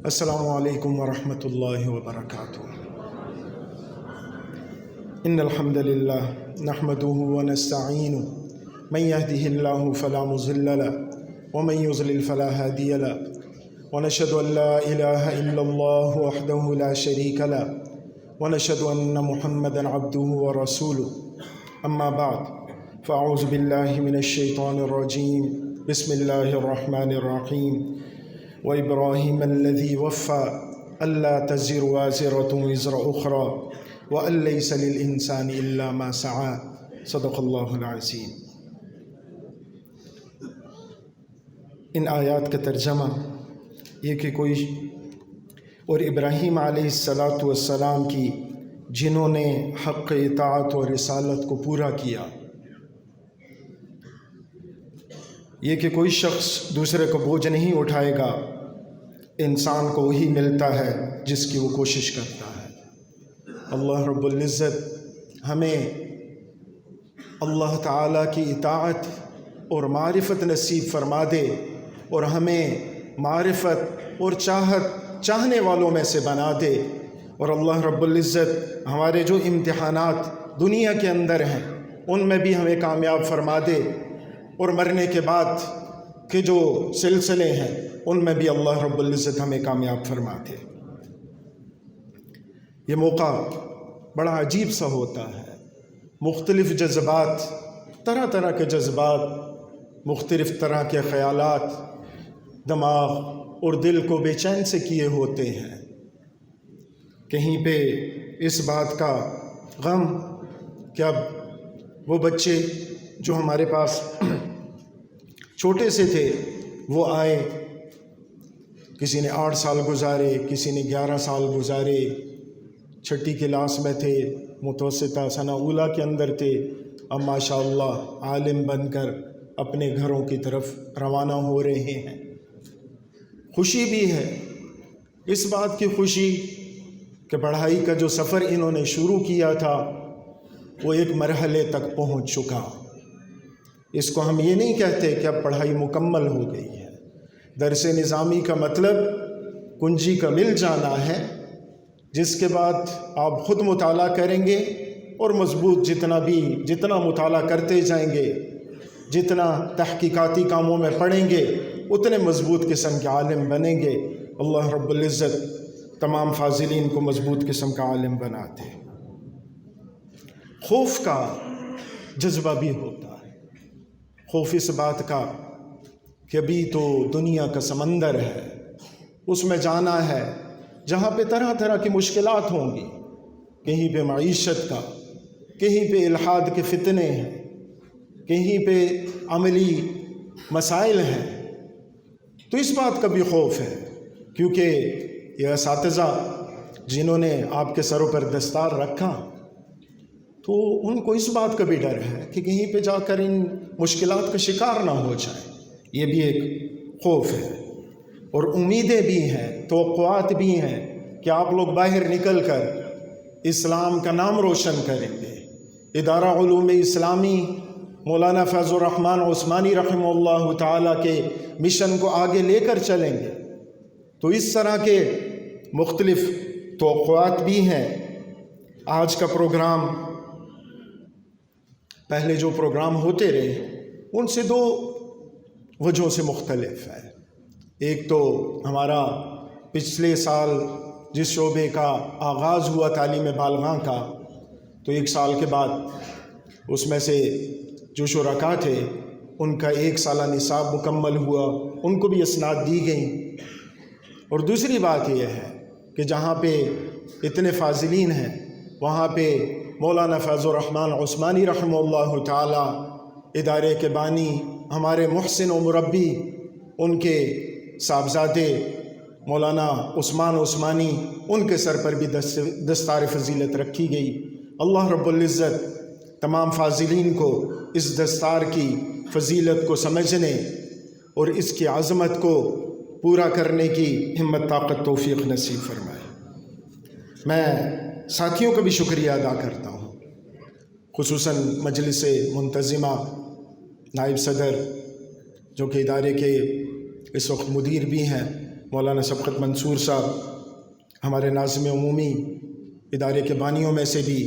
السلام علیکم ورحمۃ اللہ وبرکاتہ۔ ان الحمد للہ نحمده ونستعینه من يهده الله فلا مضل له ومن يضلل فلا هادي له ونشهد ان لا اله الا الله وحده لا شريك له ونشهد ان محمدا عبده ورسوله اما بعد فاعوذ بالله من الشیطان الرجیم بسم اللہ الرحمن الرحیم وإبراهيم الذي وفى ألا تزر وازرة وزر أخرى وأن ليس للإنسان إلا ما سعى صدق الله العظيم۔ ان آیات کا ترجمہ یہ کہ کوئی اور ابراہیم علیہ السلام کی جنہوں نے حق اطاعت اور رسالت کو پورا کیا، یہ کہ کوئی شخص دوسرے کو بوجھ نہیں اٹھائے گا، انسان کو وہی ملتا ہے جس کی وہ کوشش کرتا ہے۔ اللہ رب العزت ہمیں اللہ تعالیٰ کی اطاعت اور معرفت نصیب فرما دے اور ہمیں معرفت اور چاہنے والوں میں سے بنا دے، اور اللہ رب العزت ہمارے جو امتحانات دنیا کے اندر ہیں ان میں بھی ہمیں کامیاب فرما دے، اور مرنے کے بعد کے جو سلسلے ہیں ان میں بھی اللہ رب العزت ہمیں کامیاب فرما دے۔ یہ موقع بڑا عجیب سا ہوتا ہے، مختلف جذبات، طرح طرح کے جذبات، مختلف طرح کے خیالات دماغ اور دل کو بے چین سے کیے ہوتے ہیں۔ کہیں پہ اس بات کا غم کہ اب وہ بچے جو ہمارے پاس چھوٹے سے تھے وہ آئے، کسی نے 8 سال گزارے، کسی نے 11 سال گزارے، چھٹی کلاس میں تھے، متوسطہ سنہ اولیٰ کے اندر تھے، اب ماشاءاللہ عالم بن کر اپنے گھروں کی طرف روانہ ہو رہے ہیں۔ خوشی بھی ہے، اس بات کی خوشی کہ پڑھائی کا جو سفر انہوں نے شروع کیا تھا وہ ایک مرحلے تک پہنچ چکا۔ اس کو ہم یہ نہیں کہتے کہ اب پڑھائی مکمل ہو گئی ہے۔ درس نظامی کا مطلب کنجی کا مل جانا ہے، جس کے بعد آپ خود مطالعہ کریں گے اور مضبوط جتنا مطالعہ کرتے جائیں گے، جتنا تحقیقاتی کاموں میں پڑھیں گے، اتنے مضبوط قسم کے عالم بنیں گے۔ اللہ رب العزت تمام فاضلین کو مضبوط قسم کا عالم بناتے۔ خوف کا جذبہ بھی ہوتا ہے، خوف اس بات کا کہ ابھی تو دنیا کا سمندر ہے، اس میں جانا ہے جہاں پہ طرح طرح کی مشکلات ہوں گی، کہیں پہ معیشت کا، کہیں پہ الحاد کے فتنے ہیں، کہیں پہ عملی مسائل ہیں، تو اس بات کا بھی خوف ہے، کیونکہ یہ اساتذہ جنہوں نے آپ کے سروں پر دستار رکھا تو ان کو اس بات کا بھی ڈر ہے کہ کہیں پہ جا کر ان مشکلات کا شکار نہ ہو جائے، یہ بھی ایک خوف ہے۔ اور امیدیں بھی ہیں، توقعات بھی ہیں کہ آپ لوگ باہر نکل کر اسلام کا نام روشن کریں گے، ادارہ علوم اسلامی مولانا فیض الرحمن عثمانی رحمہ اللہ تعالیٰ کے مشن کو آگے لے کر چلیں گے، تو اس طرح کے مختلف توقعات بھی ہیں۔ آج کا پروگرام پہلے جو پروگرام ہوتے رہے ان سے 2 وجہوں سے مختلف ہے۔ ایک تو ہمارا پچھلے سال جس شعبے کا آغاز ہوا تعلیم بالغاں کا، تو 1 سال کے بعد اس میں سے جو شرکاء تھے ان کا 1 سالہ نصاب مکمل ہوا، ان کو بھی اسناد دی گئیں۔ اور دوسری بات یہ ہے کہ جہاں پہ اتنے فاضلین ہیں وہاں پہ مولانا فیض الرحمن عثمانی رحمہ اللہ تعالی ادارے کے بانی، ہمارے محسن و مربی، ان کے صاحبزادے مولانا عثمان عثمانی، ان کے سر پر بھی دستار فضیلت رکھی گئی۔ اللہ رب العزت تمام فاضلین کو اس دستار کی فضیلت کو سمجھنے اور اس کی عظمت کو پورا کرنے کی ہمت طاقت توفیق نصیب فرمائے۔ میں ساتھیوں کا بھی شکریہ ادا کرتا ہوں، خصوصاً مجلس منتظمہ، نائب صدر جو کہ ادارے کے اس وقت مدیر بھی ہیں، مولانا سبقت منصور صاحب ہمارے ناظم عمومی ادارے کے بانیوں میں سے بھی،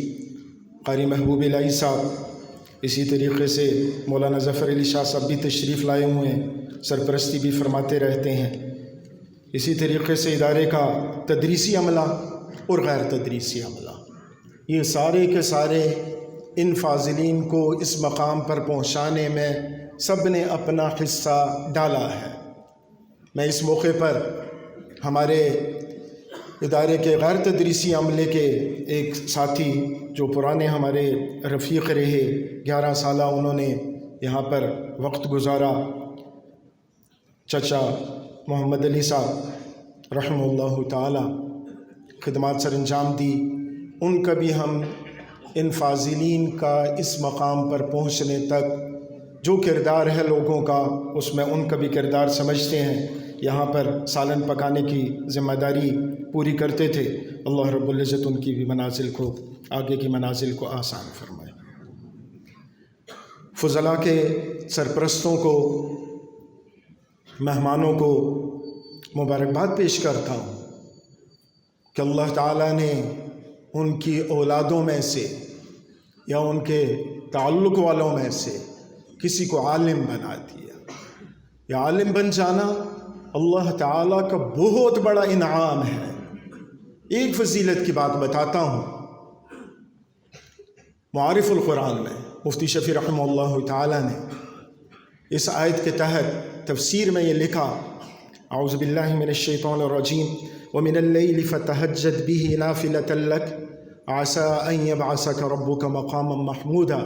قاری محبوب الہی صاحب، اسی طریقے سے مولانا ظفر علی شاہ صاحب بھی تشریف لائے ہوئے ہیں، سرپرستی بھی فرماتے رہتے ہیں۔ اسی طریقے سے ادارے کا تدریسی عملہ اور غیر تدریسی عملہ، یہ سارے کے سارے ان فاضلین کو اس مقام پر پہنچانے میں سب نے اپنا حصہ ڈالا ہے۔ میں اس موقع پر ہمارے ادارے کے غیر تدریسی عملے کے ایک ساتھی جو پرانے ہمارے رفیق رہے، 11 سالہ انہوں نے یہاں پر وقت گزارا، چچا محمد علی صاحب رحمہ اللہ تعالی، خدمات سر انجام دی، ان کا بھی ہم ان فاضلین کا اس مقام پر پہنچنے تک جو کردار ہے لوگوں کا، اس میں ان کا بھی کردار سمجھتے ہیں۔ یہاں پر سالن پکانے کی ذمہ داری پوری کرتے تھے۔ اللہ رب العزت ان کی بھی منازل کو، آگے کی منازل کو آسان فرمائے۔ فضلاء کے سرپرستوں کو، مہمانوں کو مبارکباد پیش کرتا ہوں کہ اللہ تعالیٰ نے ان کی اولادوں میں سے یا ان کے تعلق والوں میں سے کسی کو عالم بنا دیا۔ یا عالم بن جانا اللہ تعالیٰ کا بہت بڑا انعام ہے۔ ایک فضیلت کی بات بتاتا ہوں، معارف القرآن میں مفتی شفیع رحمہ اللہ تعالیٰ نے اس آیت کے تحت تفسیر میں یہ لکھا، اعوذ باللہ من الشیطان الرجیم ومن اللیل فتہجد بہ نافلۃ لک عسى ان یبعثک ربک مقاما محمودا۔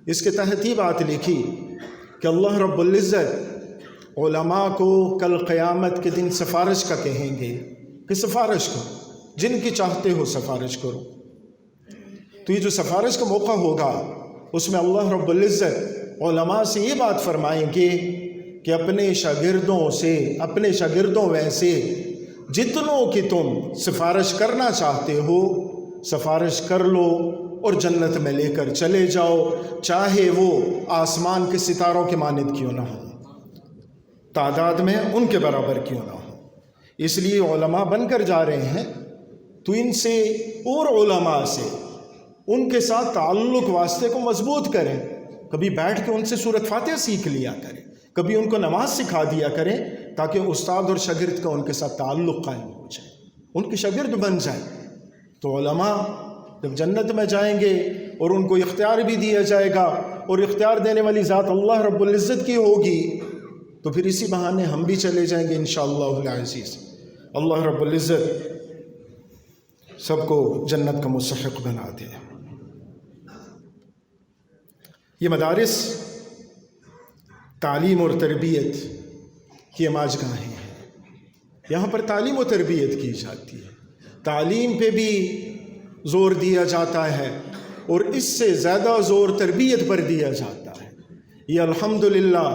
اس کے تحت یہ بات لکھی کہ اللہ رب العزت علماء کو کل قیامت کے دن سفارش کا کہیں گے کہ سفارش کرو، جن کی چاہتے ہو سفارش کرو۔ تو یہ جو سفارش کا موقع ہوگا، اس میں اللہ رب العزت علماء سے یہ بات فرمائیں گے کہ اپنے شاگردوں میں سے جتنوں کی تم سفارش کرنا چاہتے ہو، سفارش کر لو اور جنت میں لے کر چلے جاؤ، چاہے وہ آسمان کے ستاروں کے مانند کیوں نہ ہو، تعداد میں ان کے برابر کیوں نہ ہو۔ اس لیے علماء بن کر جا رہے ہیں، تو ان سے اور علماء سے ان کے ساتھ تعلق واسطے کو مضبوط کریں۔ کبھی بیٹھ کے ان سے سورۃ فاتحہ سیکھ لیا کریں، کبھی ان کو نماز سکھا دیا کریں، تاکہ استاد اور شاگرد کا ان کے ساتھ تعلق قائم ہو جائے، ان کے شاگرد بن جائیں۔ تو علماء جب جنت میں جائیں گے اور ان کو اختیار بھی دیا جائے گا، اور اختیار دینے والی ذات اللہ رب العزت کی ہوگی، تو پھر اسی بہانے ہم بھی چلے جائیں گے انشاءاللہ العزیز۔ اللہ رب العزت سب کو جنت کا مستحق بنا دے۔ یہ مدارس تعلیم اور تربیت کی آماج گاہیں ہیں، یہاں پر تعلیم و تربیت کی جاتی ہے، تعلیم پہ بھی زور دیا جاتا ہے، اور اس سے زیادہ زور تربیت پر دیا جاتا ہے۔ یہ الحمدللہ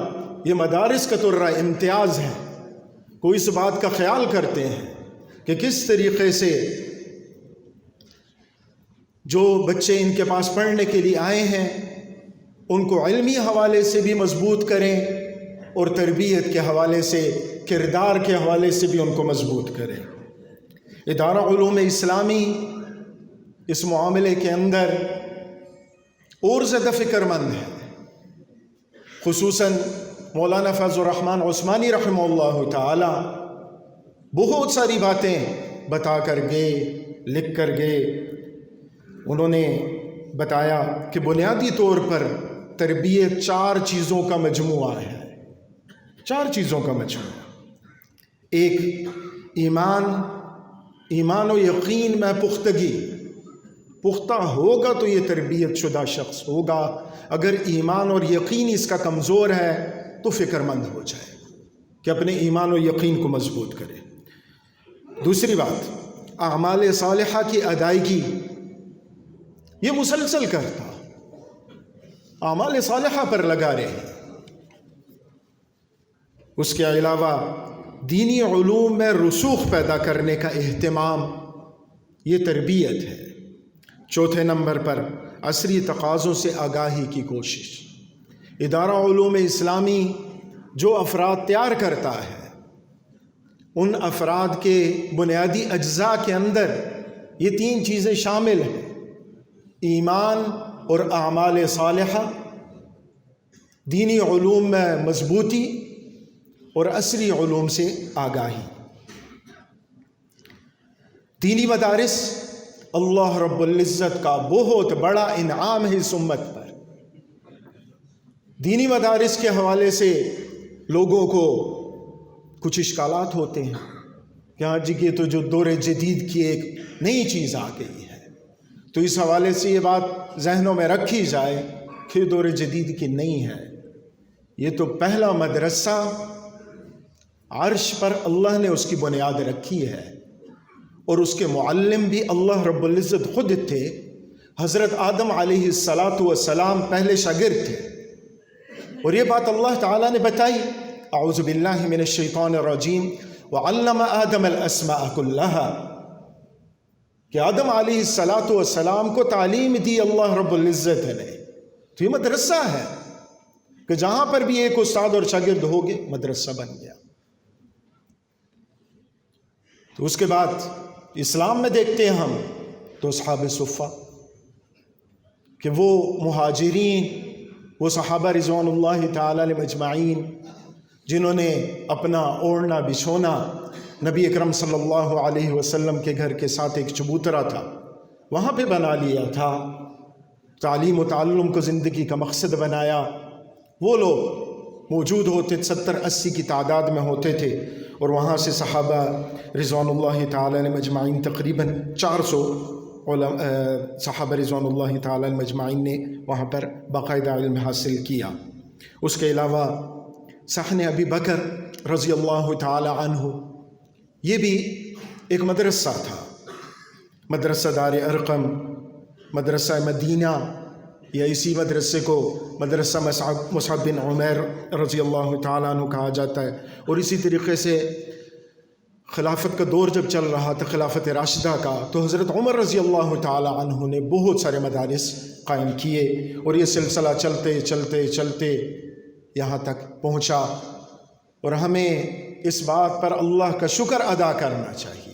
یہ مدارس کا ترہ امتیاز ہے۔ کوئی اس بات کا خیال کرتے ہیں کہ کس طریقے سے جو بچے ان کے پاس پڑھنے کے لیے آئے ہیں ان کو علمی حوالے سے بھی مضبوط کریں، اور تربیت کے حوالے سے، کردار کے حوالے سے بھی ان کو مضبوط کریں۔ ادارہ علوم اسلامی اس معاملے کے اندر اور زیادہ فکر مند ہے، خصوصاً مولانا فیض الرحمن عثمانی رحمہ اللہ تعالی بہت ساری باتیں بتا کر گئے، لکھ کر گئے۔ انہوں نے بتایا کہ بنیادی طور پر تربیت 4 چیزوں کا مجموعہ ہے، 4 چیزوں کا مجموعہ۔ ایک ایمان و یقین میں پختہ ہوگا تو یہ تربیت شدہ شخص ہوگا۔ اگر ایمان اور یقین اس کا کمزور ہے تو فکر مند ہو جائے کہ اپنے ایمان و یقین کو مضبوط کرے۔ دوسری بات، اعمال صالحہ کی ادائیگی، یہ مسلسل کرتا، اعمال صالحہ پر لگا رہے۔ اس کے علاوہ دینی علوم میں رسوخ پیدا کرنے کا اہتمام، یہ تربیت ہے۔ چوتھے نمبر پر عصری تقاضوں سے آگاہی کی کوشش۔ ادارہ علوم اسلامی جو افراد تیار کرتا ہے ان افراد کے بنیادی اجزاء کے اندر یہ 3 چیزیں شامل ہیں: ایمان اور اعمال صالحہ، دینی علوم میں مضبوطی اور عصری علوم سے آگاہی۔ دینی مدارس اللہ رب العزت کا بہت بڑا انعام ہے اس امت پر۔ دینی مدارس کے حوالے سے لوگوں کو کچھ اشکالات ہوتے ہیں کہ ہاں جی، یہ تو جو دور جدید کی ایک نئی چیز آ گئی ہے، تو اس حوالے سے یہ بات ذہنوں میں رکھی جائے کہ دور جدید کی نہیں ہے۔ یہ تو پہلا مدرسہ عرش پر اللہ نے اس کی بنیاد رکھی ہے، اور اس کے معلم بھی اللہ رب العزت خود تھے۔ حضرت آدم علیہ السلام پہلے شاگرد تھے، اور یہ بات اللہ تعالیٰ نے بتائی، اعوذ باللہ من الشیطان الرجیم، وعلم آدم الاسماء کلہا، کہ آدم علیہ السلام کو تعلیم دی اللہ رب العزت نے۔ تو یہ مدرسہ ہے کہ جہاں پر بھی ایک استاد اور شاگرد ہوگے مدرسہ بن گیا۔ تو اس کے بعد اسلام میں دیکھتے ہیں ہم تو اصحاب صفہ، کہ وہ مہاجرین، وہ صحابہ رضوان اللہ تعالی علیہم اجمعین جنہوں نے اپنا اوڑھنا بچھونا نبی اکرم صلی اللہ علیہ وسلم کے گھر کے ساتھ ایک چبوترا تھا وہاں پہ بنا لیا تھا، تعلیم و تعلم کو زندگی کا مقصد بنایا۔ وہ لوگ موجود ہوتے 70-80 کی تعداد میں ہوتے تھے، اور وہاں سے صحابہ رضوان اللہ تعالی علیہم اجمعین تقریباً 400 صحابہ رضوان اللہ تعالی علیہم اجمعین نے وہاں پر باقاعدہ علم حاصل کیا۔ اس کے علاوہ صحن ابی بکر رضی اللہ تعالی عنہ، یہ بھی ایک مدرسہ تھا، مدرسہ دار ارقم، مدرسہ مدینہ، یا اسی مدرسے کو مدرسہ مصعب بن عمیر رضی اللہ تعالیٰ عنہ کہا جاتا ہے۔ اور اسی طریقے سے خلافت کا دور جب چل رہا تھا، خلافت راشدہ کا، تو حضرت عمر رضی اللہ تعالیٰ عنہ نے بہت سارے مدارس قائم کیے، اور یہ سلسلہ چلتے چلتے چلتے یہاں تک پہنچا۔ اور ہمیں اس بات پر اللہ کا شکر ادا کرنا چاہیے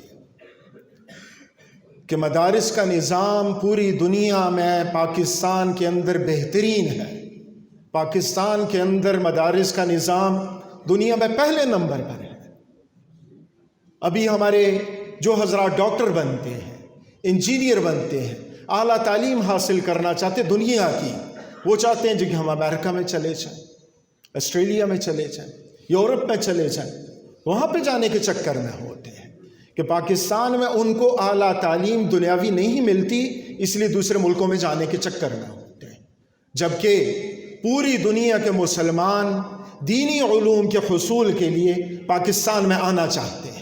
کہ مدارس کا نظام پوری دنیا میں پاکستان کے اندر بہترین ہے۔ پاکستان کے اندر مدارس کا نظام دنیا میں پہلے نمبر پر ہے۔ ابھی ہمارے جو حضرات ڈاکٹر بنتے ہیں، انجینئر بنتے ہیں، اعلیٰ تعلیم حاصل کرنا چاہتے دنیا کی، وہ چاہتے ہیں کہ ہم امریکہ میں چلے جائیں، آسٹریلیا میں چلے جائیں، یورپ میں چلے جائیں، وہاں پہ جانے کے چکر میں ہوتے ہیں کہ پاکستان میں ان کو اعلیٰ تعلیم دنیاوی نہیں ملتی، اس لیے دوسرے ملکوں میں جانے کے چکر میں ہوتے ہیں۔ جبکہ پوری دنیا کے مسلمان دینی علوم کے حصول کے لیے پاکستان میں آنا چاہتے ہیں۔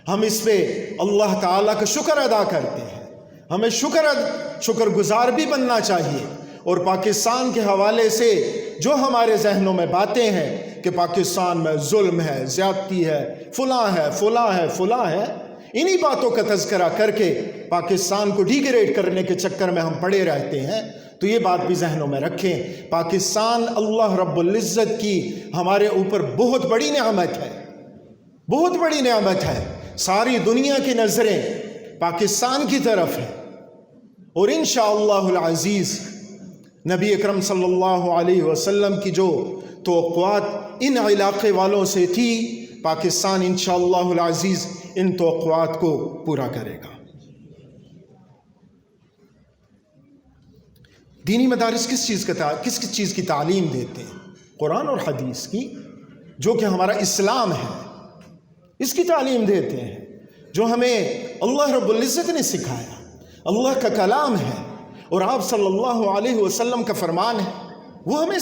ہم اس پہ اللہ تعالیٰ کا شکر ادا کرتے ہیں، ہمیں شکر گزار بھی بننا چاہیے۔ اور پاکستان کے حوالے سے جو ہمارے ذہنوں میں باتیں ہیں کہ پاکستان میں ظلم ہے، زیادتی ہے، فلاں ہے فلاں ہے فلاں ہے، انہی باتوں کا تذکرہ کر کے پاکستان کو ڈیگریڈ کرنے کے چکر میں ہم پڑے رہتے ہیں۔ تو یہ بات بھی ذہنوں میں رکھیں، پاکستان اللہ رب العزت کی ہمارے اوپر بہت بڑی نعمت ہے، بہت بڑی نعمت ہے۔ ساری دنیا کی نظریں پاکستان کی طرف ہیں، اور انشاءاللہ العزیز نبی اکرم صلی اللہ علیہ وسلم کی جو توقعات ان علاقے والوں سے تھی، پاکستان انشاءاللہ العزیز ان توقعات کو پورا کرے گا۔ دینی مدارس کس چیز کی تعلیم دیتے ہیں؟ قرآن اور حدیث کی، جو کہ ہمارا اسلام ہے، اس کی تعلیم دیتے ہیں، جو ہمیں اللہ رب العزت نے سکھایا، اللہ کا کلام ہے اور آپ صلی اللہ علیہ وسلم کا فرمان ہے، وہ ہمیں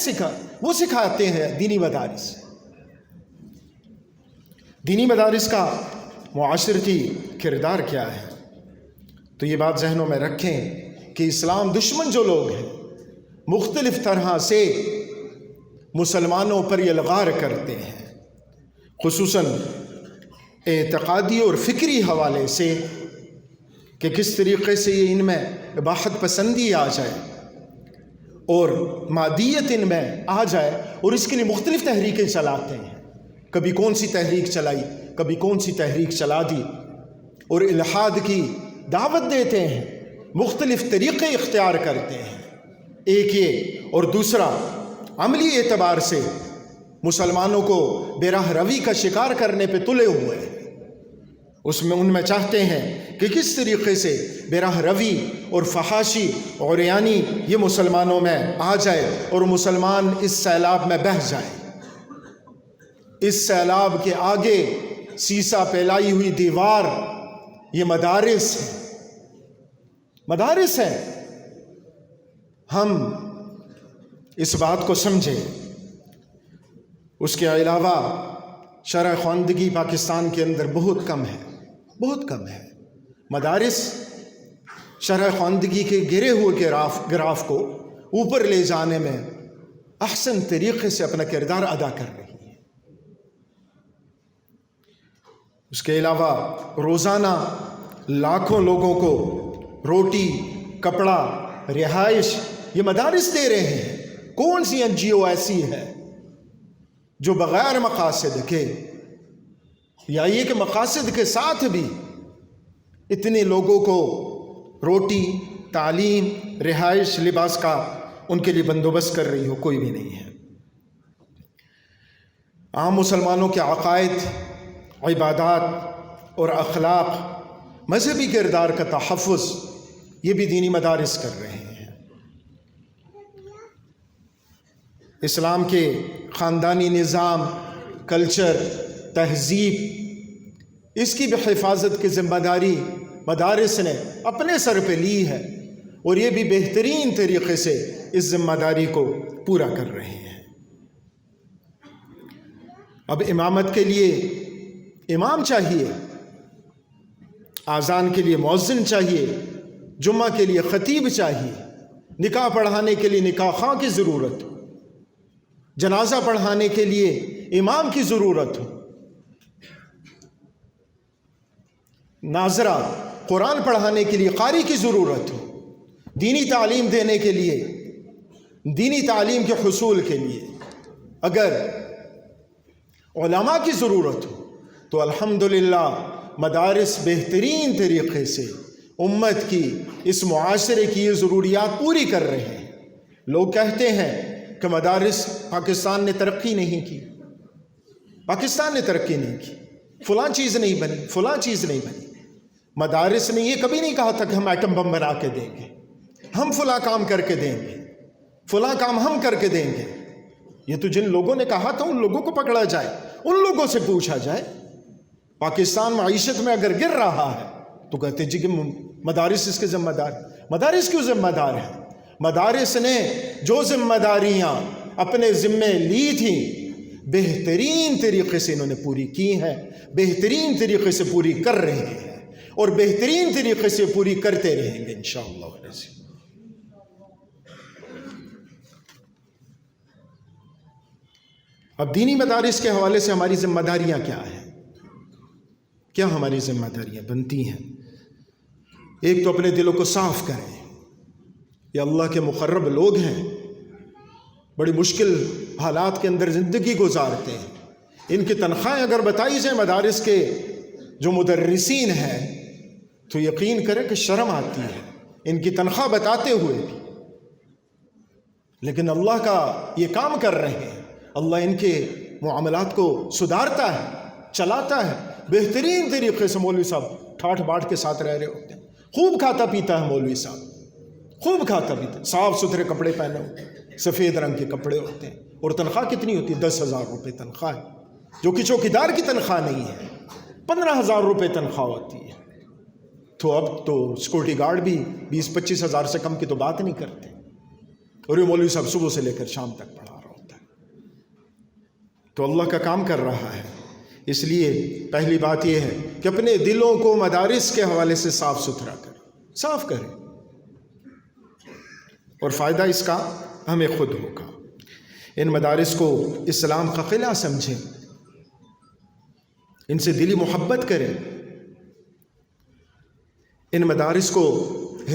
سکھاتے ہیں دینی مدارس۔ دینی مدارس کا معاشرتی کردار کیا ہے؟ تو یہ بات ذہنوں میں رکھیں کہ اسلام دشمن جو لوگ ہیں مختلف طرح سے مسلمانوں پر یلغار کرتے ہیں، خصوصاً اعتقادی اور فکری حوالے سے، کہ کس طریقے سے یہ ان میں اباحت پسندی آ جائے اور مادیت ان میں آ جائے، اور اس کے لیے مختلف تحریکیں چلاتے ہیں۔ کبھی کون سی تحریک چلائی، کبھی کون سی تحریک چلا دی اور الحاد کی دعوت دیتے ہیں، مختلف طریقے اختیار کرتے ہیں، ایک یہ، اور دوسرا عملی اعتبار سے مسلمانوں کو بے راہ روی کا شکار کرنے پہ تلے ہوئے ہیں۔ ان میں چاہتے ہیں کہ کس طریقے سے بے راہ روی اور فحاشی اور عریانی یہ مسلمانوں میں آ جائے اور مسلمان اس سیلاب میں بہہ جائے۔ اس سیلاب کے آگے سیسا پھیلائی ہوئی دیوار یہ مدارس ہیں، مدارس ہیں۔ ہم اس بات کو سمجھیں۔ اس کے علاوہ شرح خواندگی پاکستان کے اندر بہت کم ہے، بہت کم ہے۔ مدارس شرح خواندگی کے گرے ہوئے گراف کو اوپر لے جانے میں احسن طریقے سے اپنا کردار ادا کر رہی ہے۔ اس کے علاوہ روزانہ لاکھوں لوگوں کو روٹی، کپڑا، رہائش یہ مدارس دے رہے ہیں۔ کون سی NGO ایسی ہے جو بغیر مقاصد کے یا یہ کہ مقاصد کے ساتھ بھی اتنے لوگوں کو روٹی، تعلیم، رہائش، لباس کا ان کے لیے بندوبست کر رہی ہو؟ کوئی بھی نہیں ہے۔ عام مسلمانوں کے عقائد، عبادات اور اخلاق، مذہبی کردار کا تحفظ یہ بھی دینی مدارس کر رہے ہیں۔ اسلام کے خاندانی نظام، کلچر، تہذیب، اس کی بھی حفاظت کی ذمہ داری مدارس نے اپنے سر پہ لی ہے، اور یہ بھی بہترین طریقے سے اس ذمہ داری کو پورا کر رہے ہیں۔ اب امامت کے لیے امام چاہیے، اذان کے لیے مؤذن چاہیے، جمعہ کے لیے خطیب چاہیے، نکاح پڑھانے کے لیے نکاح خواں کی ضرورت ہو، جنازہ پڑھانے کے لیے امام کی ضرورت ہو، ناظرہ قرآن پڑھانے کے لیے قاری کی ضرورت ہو، دینی تعلیم دینے کے لیے، دینی تعلیم کے حصول کے لیے اگر علماء کی ضرورت ہو، تو الحمدللہ مدارس بہترین طریقے سے امت کی، اس معاشرے کی یہ ضروریات پوری کر رہے ہیں۔ لوگ کہتے ہیں کہ مدارس پاکستان نے ترقی نہیں کی، پاکستان نے ترقی نہیں کی، فلاں چیز نہیں بنی، فلاں چیز نہیں بنی۔ مدارس نے یہ کبھی نہیں کہا تھا کہ ہم ایٹم بم بنا کے دیں گے، ہم فلاں کام کر کے دیں گے، فلاں کام ہم کر کے دیں گے۔ یہ تو جن لوگوں نے کہا تھا ان لوگوں کو پکڑا جائے، ان لوگوں سے پوچھا جائے۔ پاکستان معیشت میں اگر گر رہا ہے تو کہتے جی کہ مدارس اس کے ذمہ دار۔ مدارس کیوں ذمہ دار ہے؟ مدارس نے جو ذمہ داریاں اپنے ذمے لی تھیں بہترین طریقے سے انہوں نے پوری کی ہیں، بہترین طریقے سے پوری کر رہے ہیں، اور بہترین طریقے سے پوری کرتے رہیں گے انشاءاللہ۔ اب دینی مدارس کے حوالے سے ہماری ذمہ داریاں کیا ہیں؟ کیا ہماری ذمہ داریاں بنتی ہیں؟ ایک تو اپنے دلوں کو صاف کریں۔ یہ اللہ کے مقرب لوگ ہیں، بڑی مشکل حالات کے اندر زندگی گزارتے ہیں۔ ان کی تنخواہیں اگر بتائی جائیں مدارس کے جو مدرسین ہیں تو یقین کریں کہ شرم آتی ہے ان کی تنخواہ بتاتے ہوئے بھی، لیکن اللہ کا یہ کام کر رہے ہیں۔ اللہ ان کے معاملات کو سدھارتا ہے، چلاتا ہے بہترین طریقے سے۔ مولوی صاحب ٹھاٹھ باٹھ کے ساتھ رہ رہے ہوتے ہیں، خوب کھاتا پیتا ہے مولوی صاحب، خوب کھاتا پیتا، صاف ستھرے کپڑے پہنے ہوتے ہیں، سفید رنگ کے کپڑے ہوتے ہیں، اور تنخواہ کتنی ہوتی ہے؟ 10,000 روپے تنخواہ ہے، جو کہ چوکیدار کی تنخواہ نہیں ہے۔ 15,000 روپے تنخواہ ہوتی ہے۔ تو اب تو سیکورٹی گارڈ بھی 20-25 ہزار سے کم کی تو بات نہیں کرتے، اور یہ مولوی صاحب صبح سے لے کر شام تک پڑھا رہا ہوتا ہے۔ تو اللہ کا کام کر رہا ہے۔ اس لیے پہلی بات یہ ہے کہ اپنے دلوں کو مدارس کے حوالے سے صاف ستھرا کریں، صاف کریں، اور فائدہ اس کا ہمیں خود ہوگا۔ ان مدارس کو اسلام کا قلعہ سمجھیں، ان سے دلی محبت کریں، ان مدارس کو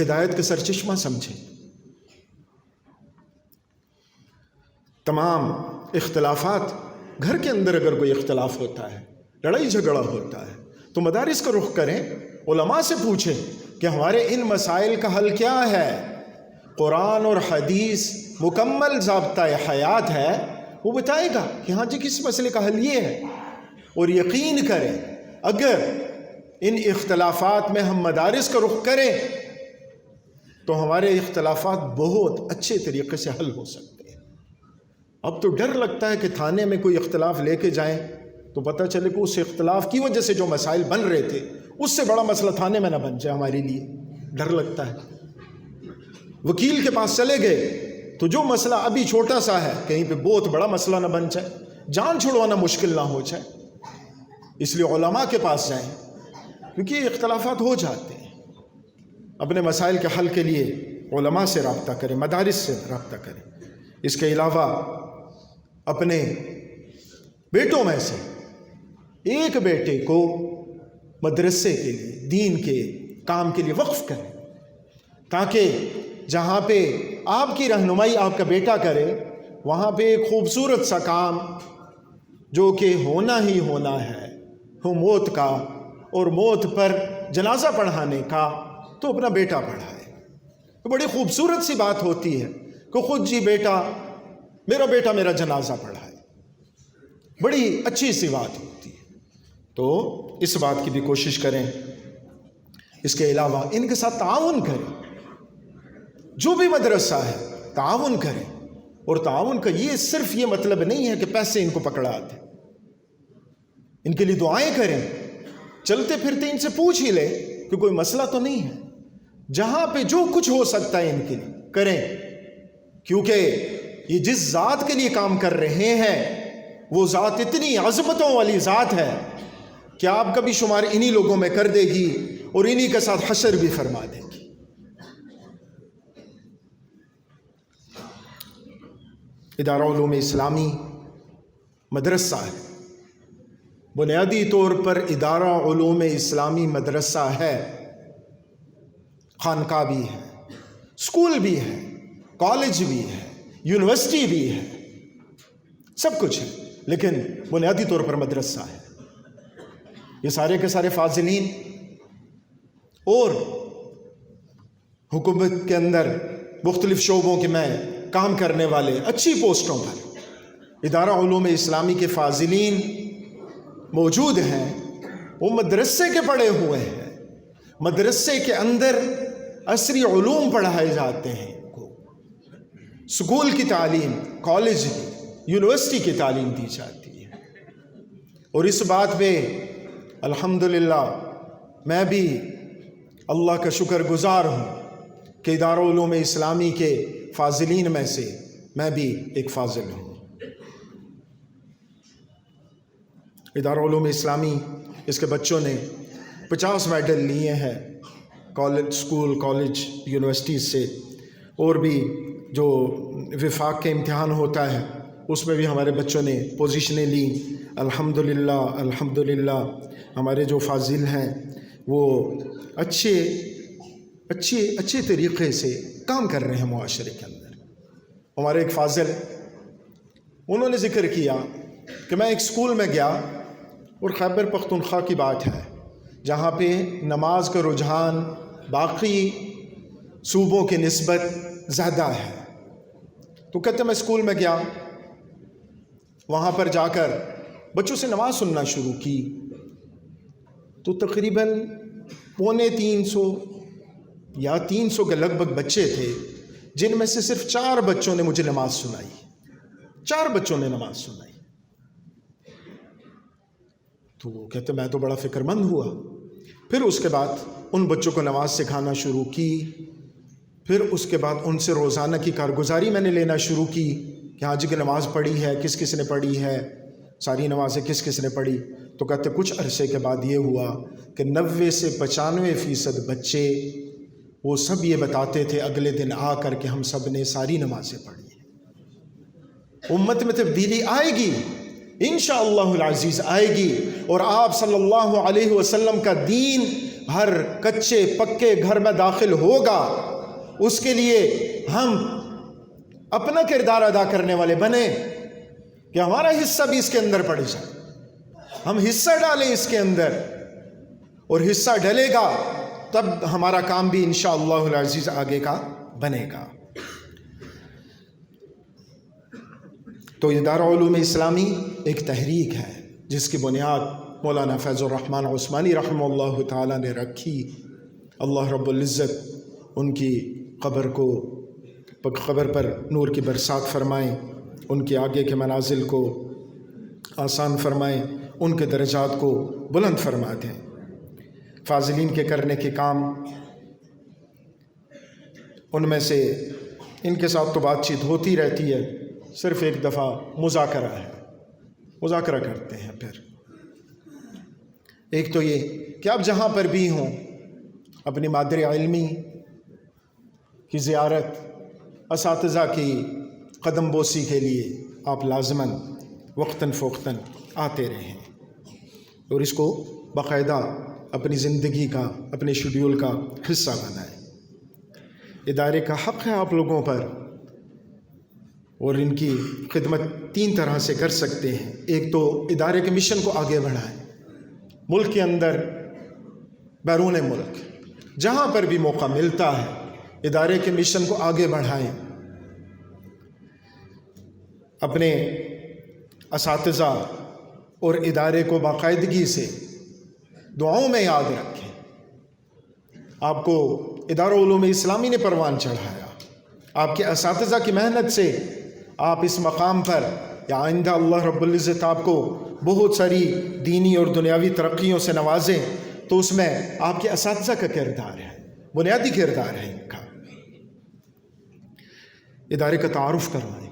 ہدایت کا سرچشمہ سمجھیں۔ تمام اختلافات، گھر کے اندر اگر کوئی اختلاف ہوتا ہے لڑائی جھگڑا ہوتا ہے. تو مدارس کا رخ کریں, علماء سے پوچھیں کہ ہمارے ان مسائل کا حل کیا ہے. قرآن اور حدیث مکمل ضابطۂ حیات ہے, وہ بتائے گا کہ ہاں جی کس مسئلے کا حل یہ ہے. اور یقین کریں اگر ان اختلافات میں ہم مدارس کا رخ کریں تو ہمارے اختلافات بہت اچھے طریقے سے حل ہو سکتے ہیں. اب تو ڈر لگتا ہے کہ تھانے میں کوئی اختلاف لے کے جائیں تو پتہ چلے کہ اس اختلاف کی وجہ سے جو مسائل بن رہے تھے اس سے بڑا مسئلہ تھانے میں نہ بن جائے. ہمارے لیے ڈر لگتا ہے. وکیل کے پاس چلے گئے تو جو مسئلہ ابھی چھوٹا سا ہے کہیں پہ بہت بڑا مسئلہ نہ بن جائے, جان چھڑوانا مشکل نہ ہو جائے. اس لیے علماء کے پاس جائیں, کیونکہ یہ اختلافات ہو جاتے ہیں. اپنے مسائل کے حل کے لیے علماء سے رابطہ کریں, مدارس سے رابطہ کریں. اس کے علاوہ اپنے بیٹوں میں سے ایک بیٹے کو مدرسے کے لیے, دین کے کام کے لیے وقف کریں, تاکہ جہاں پہ آپ کی رہنمائی آپ کا بیٹا کرے وہاں پہ ایک خوبصورت سا کام جو کہ ہونا ہی ہونا ہے, وہ موت کا, اور موت پر جنازہ پڑھانے کا, تو اپنا بیٹا پڑھائے. تو بڑی خوبصورت سی بات ہوتی ہے کہ خود جی بیٹا میرا جنازہ پڑھائے, بڑی اچھی سی بات ہوتی ہے. تو اس بات کی بھی کوشش کریں. اس کے علاوہ ان کے ساتھ تعاون کریں, جو بھی مدرسہ ہے تعاون کریں. اور تعاون کا یہ صرف یہ مطلب نہیں ہے کہ پیسے ان کو پکڑا دیں, ان کے لیے دعائیں کریں. چلتے پھرتے ان سے پوچھ ہی لیں کہ کوئی مسئلہ تو نہیں ہے. جہاں پہ جو کچھ ہو سکتا ہے ان کے لیے کریں, کیونکہ یہ جس ذات کے لیے کام کر رہے ہیں وہ ذات اتنی عظمتوں والی ذات ہے کہ آپ کا بھی شمار انہی لوگوں میں کر دے گی اور انہی کے ساتھ حشر بھی فرما دے گی. ادارہ علوم اسلامی مدرسہ ہے, بنیادی طور پر ادارہ علوم اسلامی مدرسہ ہے. خانقاہ بھی ہے, اسکول بھی ہے, کالج بھی ہے, یونیورسٹی بھی ہے, سب کچھ ہے, لیکن بنیادی طور پر مدرسہ ہے. یہ سارے کے سارے فاضلین اور حکومت کے اندر مختلف شعبوں کے میں کام کرنے والے اچھی پوسٹوں پر ادارہ علوم اسلامی کے فاضلین موجود ہیں. وہ مدرسے کے پڑھے ہوئے ہیں, مدرسے کے اندر عصری علوم پڑھائے جاتے ہیں, اسکول کی تعلیم, کالج کی, یونیورسٹی کی تعلیم دی جاتی ہے. اور اس بات پہ الحمدللہ میں بھی اللہ کا شکر گزار ہوں کہ ادارہ علوم اسلامی کے فاضلین میں سے میں بھی ایک فاضل ہوں. ادارہ علوم اسلامی اس کے بچوں نے 50 میڈل لیے ہیں کالج, اسکول, کالج, یونیورسٹیز سے. اور بھی جو وفاق کے امتحان ہوتا ہے اس میں بھی ہمارے بچوں نے پوزیشنیں لیں. الحمدللہ الحمدللہ ہمارے جو فاضل ہیں وہ اچھے طریقے سے کام کر رہے ہیں معاشرے کے اندر. ہمارے ایک فاضل انہوں نے ذکر کیا کہ میں ایک اسکول میں گیا, اور خیبر پختونخوا کی بات ہے جہاں پہ نماز کا رجحان باقی صوبوں کے نسبت زیادہ ہے. تو کہتے میں اسکول میں گیا, وہاں پر جا کر بچوں سے نماز سننا شروع کی تو تقریباً 250 یا 300 کے لگ بھگ بچے تھے, جن میں سے صرف 4 بچوں نے مجھے نماز سنائی. 4 بچوں نے نماز سنائی. تو وہ کہتے میں تو بڑا فکر مند ہوا. پھر اس کے بعد ان بچوں کو نماز سکھانا شروع کی. پھر اس کے بعد ان سے روزانہ کی کارگزاری میں نے لینا شروع کی کہ آج کی نماز پڑھی ہے, کس کس نے پڑھی ہے, ساری نمازیں کس کس نے پڑھی. تو کہتے کچھ عرصے کے بعد یہ ہوا کہ 90 سے 95% بچے وہ سب یہ بتاتے تھے اگلے دن آ کر کہ ہم سب نے ساری نمازیں پڑھی. امت میں تبدیلی آئے گی, انشاءاللہ العزیز آئے گی, اور آپ صلی اللہ علیہ وسلم کا دین ہر کچے پکے گھر میں داخل ہوگا. اس کے لیے ہم اپنا کردار ادا کرنے والے بنے کہ ہمارا حصہ بھی اس کے اندر پڑ جائے. ہم حصہ ڈالیں اس کے اندر، اور حصہ ڈلے گا تب ہمارا کام بھی انشاءاللہ العزیز آگے کا بنے گا۔ تو ادارہ علوم اسلامی ایک تحریک ہے جس کی بنیاد مولانا فیض الرحمن عثمانی رحمہ اللہ تعالیٰ نے رکھی۔ اللہ رب العزت ان کی قبر پر نور کی برسات فرمائیں، ان کے آگے کے منازل کو آسان فرمائیں، ان کے درجات کو بلند فرما دیں۔ فاضلین کے کرنے کے کام، ان میں سے ان کے ساتھ تو بات چیت ہوتی رہتی ہے، صرف ایک دفعہ مذاکرہ ہے، مذاکرہ کرتے ہیں۔ پھر ایک تو یہ کہ آپ جہاں پر بھی ہوں اپنی مادر علمی کی زیارت، اساتذہ کی قدم بوسی کے لیے آپ لازماً وقتاً فوقتاً آتے رہیں، اور اس کو باقاعدہ اپنی زندگی کا، اپنے شیڈیول کا حصہ بنائیں۔ ادارے کا حق ہے آپ لوگوں پر، اور ان کی خدمت 3 طرح سے کر سکتے ہیں۔ ایک تو ادارے کے مشن کو آگے بڑھائیں، ملک کے اندر، بیرون ملک، جہاں پر بھی موقع ملتا ہے ادارے کے مشن کو آگے بڑھائیں۔ اپنے اساتذہ اور ادارے کو باقاعدگی سے دعاؤں میں یاد رکھیں۔ آپ کو ادارہ علوم اسلامی نے پروان چڑھایا، آپ کے اساتذہ کی محنت سے آپ اس مقام پر، یا آئندہ اللہ رب العزت آپ کو بہت ساری دینی اور دنیاوی ترقیوں سے نوازیں، تو اس میں آپ کے اساتذہ کا کردار ہے، بنیادی کردار ہے ان کا۔ ادارے کا تعارف کروائیں،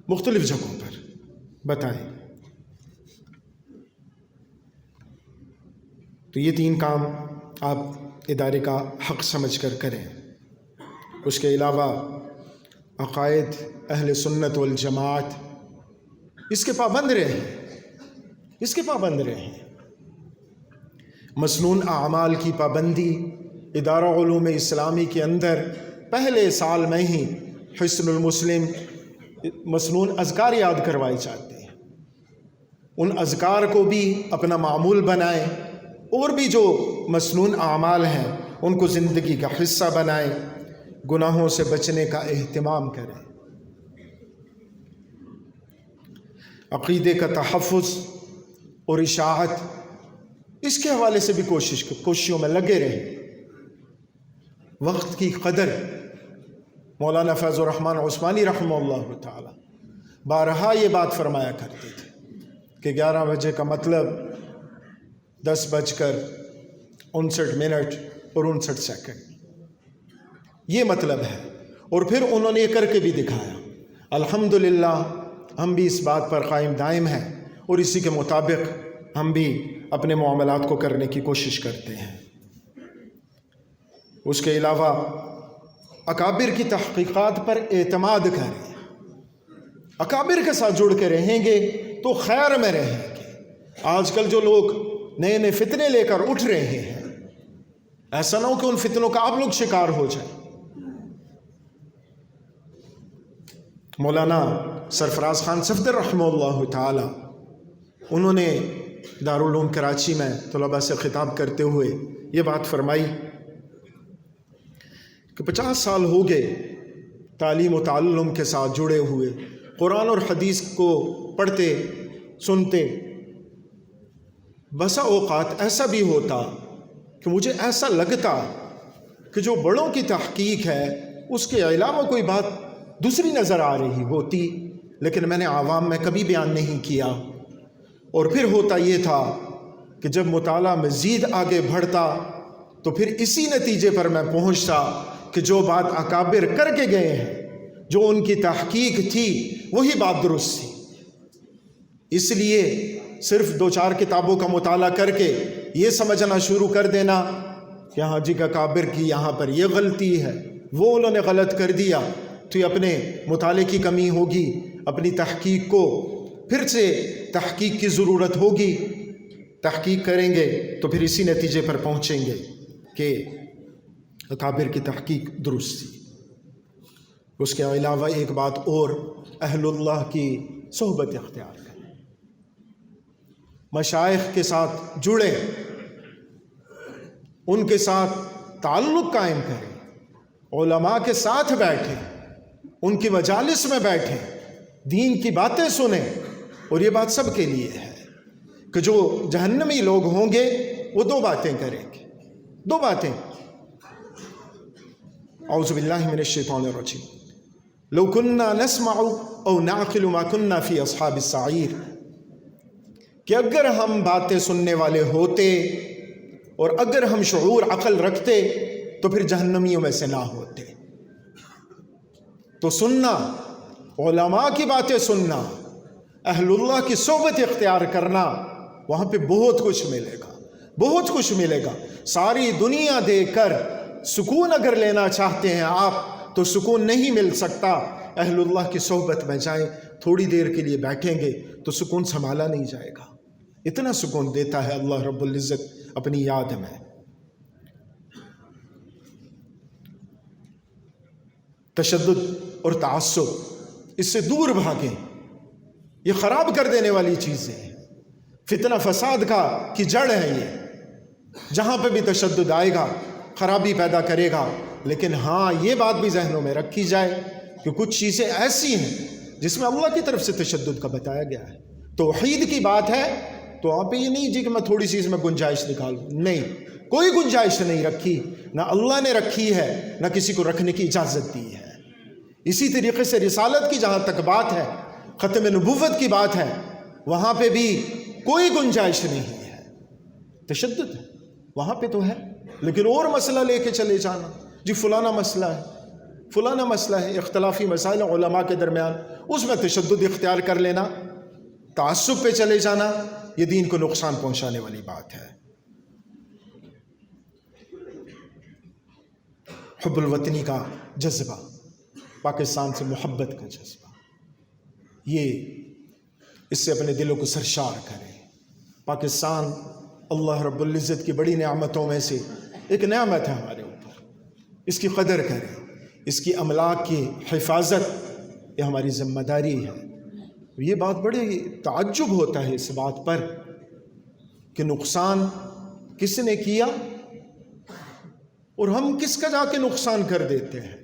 مختلف جگہوں پر بتائیں۔ تو یہ 3 کام آپ ادارے کا حق سمجھ کر کریں۔ اس کے علاوہ عقائد اہل سنت والجماعت، اس کے پابند رہیں، اس کے پابند رہیں۔ مسنون اعمال کی پابندی، ادارہ علوم اسلامی کے اندر پہلے سال میں ہی حسن المسلم مسنون اذکار یاد کروائے جاتے ہیں۔ ان اذکار کو بھی اپنا معمول بنائیں، اور بھی جو مسنون اعمال ہیں ان کو زندگی کا حصہ بنائیں، گناہوں سے بچنے کا اہتمام کریں۔ عقیدے کا تحفظ اور اشاعت، اس کے حوالے سے بھی کوششوں میں لگے رہیں۔ وقت کی قدر، مولانا فیض الرحمن عثمانی رحمہ اللہ تعالی بارہا یہ بات فرمایا کرتے تھے کہ 11 بجے کا مطلب 10:59 اور 59 سیکنڈ، یہ مطلب ہے۔ اور پھر انہوں نے یہ کر کے بھی دکھایا۔ الحمدللہ ہم بھی اس بات پر قائم دائم ہیں، اور اسی کے مطابق ہم بھی اپنے معاملات کو کرنے کی کوشش کرتے ہیں۔ اس کے علاوہ اکابر کی تحقیقات پر اعتماد کریں۔ اکابر کے ساتھ جڑ کے رہیں گے تو خیر میں رہیں گے۔ آج کل جو لوگ نئے نئے فتنے لے کر اٹھ رہے ہیں، ایسا نہ ہو کہ ان فتنوں کا آپ لوگ شکار ہو جائیں۔ مولانا سرفراز خان صفدر رحمہ اللہ تعالی، انہوں نے دارالعلوم کراچی میں طلباء سے خطاب کرتے ہوئے یہ بات فرمائی کہ 50 سال ہو گئے تعلیم و تعلم کے ساتھ جڑے ہوئے، قرآن اور حدیث کو پڑھتے سنتے۔ بسا اوقات ایسا بھی ہوتا کہ مجھے ایسا لگتا کہ جو بڑوں کی تحقیق ہے اس کے علاوہ کوئی بات دوسری نظر آ رہی ہوتی، لیکن میں نے عوام میں کبھی بیان نہیں کیا۔ اور پھر ہوتا یہ تھا کہ جب مطالعہ مزید آگے بڑھتا تو پھر اسی نتیجے پر میں پہنچتا کہ جو بات اکابر کر کے گئے ہیں، جو ان کی تحقیق تھی، وہی بات درست تھی۔ اس لیے صرف 2-4 کتابوں کا مطالعہ کر کے یہ سمجھنا شروع کر دینا کہ ہاں جی اکابر کی یہاں پر یہ غلطی ہے، وہ انہوں نے غلط کر دیا، تو یہ اپنے مطالعے کی کمی ہوگی۔ اپنی تحقیق کو پھر سے تحقیق کی ضرورت ہوگی، تحقیق کریں گے تو پھر اسی نتیجے پر پہنچیں گے کہ اکابر کی تحقیق درست تھی۔ اس کے علاوہ ایک بات اور، اہل اللہ کی صحبت اختیار کریں۔ مشائخ کے ساتھ جڑیں، ان کے ساتھ تعلق قائم کریں، علماء کے ساتھ بیٹھیں، ان کی مجالس میں بیٹھیں، دین کی باتیں سنیں۔ اور یہ بات سب کے لیے ہے کہ جو جہنمی لوگ ہوں گے وہ دو باتیں کریں گے، دو باتیں۔ اعوذ باللہ من الشیطان الرجیم، لو کننا نسمع او نعقل ما کننا فی اصحاب السعیر، کہ اگر ہم باتیں سننے والے ہوتے اور اگر ہم شعور عقل رکھتے تو پھر جہنمیوں میں سے نہ ہوتے۔ تو سننا، علماء کی باتیں سننا، اہل اللہ کی صحبت اختیار کرنا، وہاں پہ بہت کچھ ملے گا، بہت کچھ ملے گا۔ ساری دنیا دیکھ کر سکون اگر لینا چاہتے ہیں آپ تو سکون نہیں مل سکتا۔ اہل اللہ کی صحبت میں جائیں، تھوڑی دیر کے لیے بیٹھیں گے تو سکون سنبھالا نہیں جائے گا۔ اتنا سکون دیتا ہے اللہ رب العزت اپنی یاد میں۔ تشدد اور تعصب، اس سے دور بھاگیں، یہ خراب کر دینے والی چیزیں ہیں، فتنہ فساد کی جڑ ہے یہ۔ جہاں پہ بھی تشدد آئے گا خرابی پیدا کرے گا۔ لیکن ہاں یہ بات بھی ذہنوں میں رکھی جائے کہ کچھ چیزیں ایسی ہیں جس میں اللہ کی طرف سے تشدد کا بتایا گیا ہے۔ توحید کی بات ہے تو آپ یہ نہیں جی کہ میں تھوڑی سی اس میں گنجائش نکالوں، نہیں، کوئی گنجائش نہیں رکھی، نہ اللہ نے رکھی ہے نہ کسی کو رکھنے کی اجازت دی ہے۔ اسی طریقے سے رسالت کی جہاں تک بات ہے، ختم نبوت کی بات ہے، وہاں پہ بھی کوئی گنجائش نہیں ہے، تشدد ہے وہاں پہ تو ہے۔ لیکن اور مسئلہ لے کے چلے جانا، جی فلانا مسئلہ ہے، فلانا مسئلہ ہے، اختلافی مسائل علماء کے درمیان، اس میں تشدد اختیار کر لینا، تعصب پہ چلے جانا، یہ دین کو نقصان پہنچانے والی بات ہے۔ حب الوطنی کا جذبہ، پاکستان سے محبت کا جذبہ، یہ اس سے اپنے دلوں کو سرشار کریں۔ پاکستان اللہ رب العزت کی بڑی نعمتوں میں سے ایک نعمت ہے ہمارے اوپر، اس کی قدر کریں، اس کی املاک کی حفاظت یہ ہماری ذمہ داری ہے۔ یہ بات بڑی تعجب ہوتا ہے اس بات پر کہ نقصان کس نے کیا اور ہم کس کا جا کے نقصان کر دیتے ہیں۔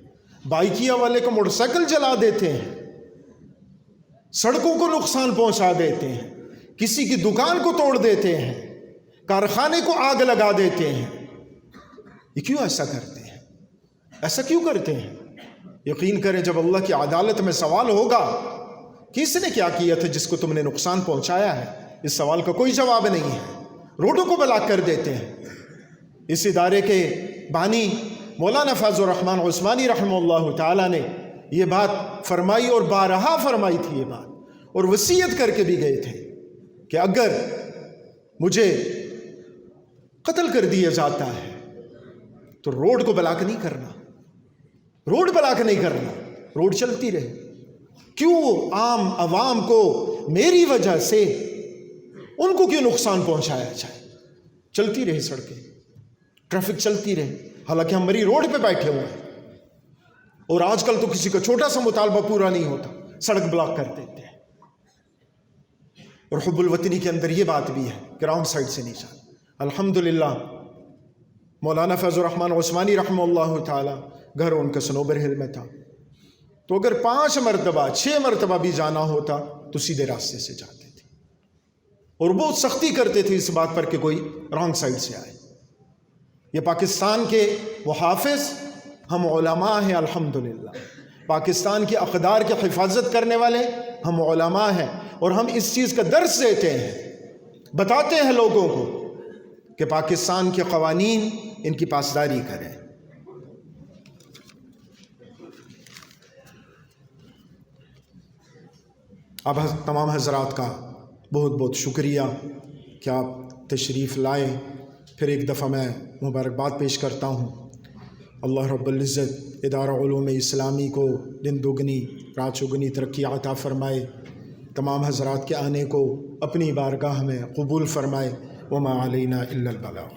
بائیکیا والے کو موٹر سائیکل جلا دیتے ہیں، سڑکوں کو نقصان پہنچا دیتے ہیں، کسی کی دکان کو توڑ دیتے ہیں، کارخانے کو آگ لگا دیتے ہیں۔ یہ کیوں ایسا کرتے ہیں؟ ایسا کیوں کرتے ہیں؟ یقین کریں جب اللہ کی عدالت میں سوال ہوگا کہ اس نے کیا کیا تھا جس کو تم نے نقصان پہنچایا ہے، اس سوال کا کوئی جواب نہیں ہے۔ روڈوں کو بلاک کر دیتے ہیں۔ اس ادارے کے بانی مولانا فیض الرحمن عثمانی رحمہ اللہ تعالیٰ نے یہ بات فرمائی اور بارہا فرمائی تھی یہ بات، اور وصیت کر کے بھی گئے تھے کہ اگر مجھے قتل کر دیا جاتا ہے تو روڈ کو بلاک نہیں کرنا، روڈ بلاک نہیں کرنا، روڈ چلتی رہے۔ کیوں عام عوام کو میری وجہ سے ان کو کیوں نقصان پہنچایا جائے؟ چلتی رہے سڑکیں، ٹریفک چلتی رہے، حالانکہ ہم مری روڈ پہ بیٹھے ہوئے ہیں۔ اور آج کل تو کسی کا چھوٹا سا مطالبہ پورا نہیں ہوتا، سڑک بلاک کر دیتے ہیں۔ اور حب الوطنی کے اندر یہ بات بھی ہے کہ رانگ سائڈ سے نہیں جانا۔ الحمدللہ مولانا فیض الرحمن عثمانی رحمہ اللہ تعالی گھر ان کا سنوبر ہل میں تھا، تو اگر 5 مرتبہ 6 مرتبہ بھی جانا ہوتا تو سیدھے راستے سے جاتے تھے، اور بہت سختی کرتے تھے اس بات پر کہ کوئی رانگ سائڈ سے آئے۔ یہ پاکستان کے وہ حافظ ہم علماء ہیں، الحمدللہ پاکستان کی اقدار کی حفاظت کرنے والے ہم علماء ہیں، اور ہم اس چیز کا درس دیتے ہیں، بتاتے ہیں لوگوں کو کہ پاکستان کے قوانین ان کی پاسداری کریں۔ اب تمام حضرات کا بہت بہت شکریہ کہ آپ تشریف لائے۔ پھر ایک دفعہ میں مبارکباد پیش کرتا ہوں۔ اللہ رب العزت ادارہ علوم اسلامی کو دن دگنی رات چگنی ترقی عطا فرمائے، تمام حضرات کے آنے کو اپنی بارگاہ میں قبول فرمائے۔ وما علینا الا البلاغ۔